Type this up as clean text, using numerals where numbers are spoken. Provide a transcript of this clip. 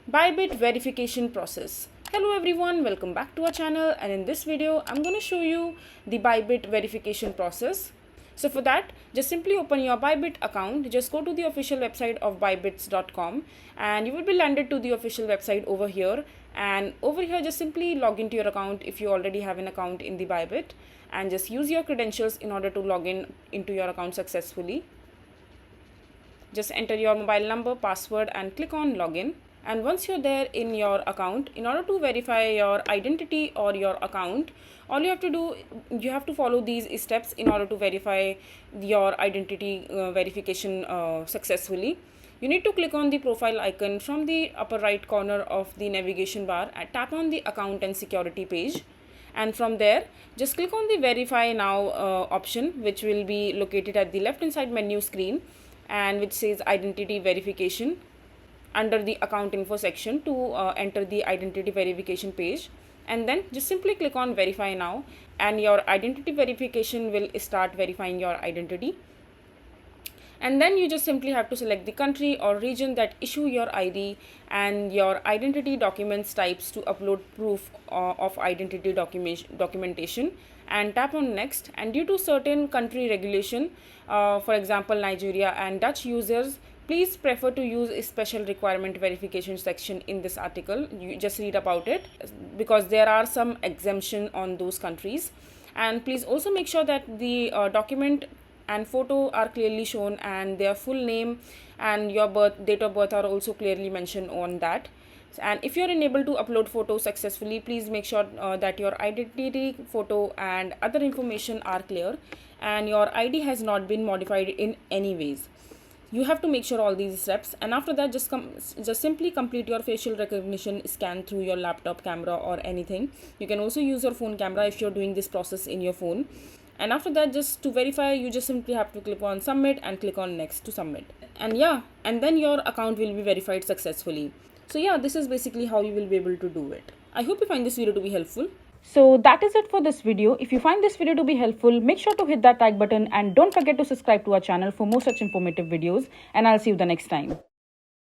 Bybit verification process. Hello everyone, welcome back to our channel, and in this video I'm going to show you the Bybit verification process. So for that, just simply open your Bybit account, just go to the official website of bybits.com and you will be landed to the official website over here, and over here just simply log into your account if you already have an account in the Bybit, and just use your credentials in order to log in into your account successfully. Just enter your mobile number, password and click on login. And once you're there in your account, in order to verify your identity or your account, all you have to do, you have to follow these steps in order to verify your identity verification successfully. You need to click on the profile icon from the upper right corner of the navigation bar and tap on the account and security page. And from there, just click on the verify now option, which will be located at the left hand side menu screen and which says identity verification under the account info section to enter the identity verification page. And then just simply click on verify now and your identity verification will start verifying your identity. And then you just simply have to select the country or region that issue your ID and your identity documents types to upload proof of identity documentation, and tap on next. And due to certain country regulation, for example Nigeria and Dutch users, please prefer to use a special requirement verification section in this article. You just read about it because there are some exemption on those countries. And please also make sure that the document and photo are clearly shown and their full name and your date of birth are also clearly mentioned on that. And if you're unable to upload photos successfully, please make sure that your identity photo and other information are clear and your ID has not been modified in any ways. You have to make sure all these steps, and after that just simply complete your facial recognition scan through your laptop camera or anything. You can also use your phone camera if you're doing this process in your phone. And after that, just to verify, you just simply have to click on submit and click on next to submit. And yeah, and then your account will be verified successfully. So yeah, this is basically how you will be able to do it. I hope you find this video to be helpful. So that is it for this video. If you find this video to be helpful, make sure to hit that like button and don't forget to subscribe to our channel for more such informative videos, and I'll see you the next time.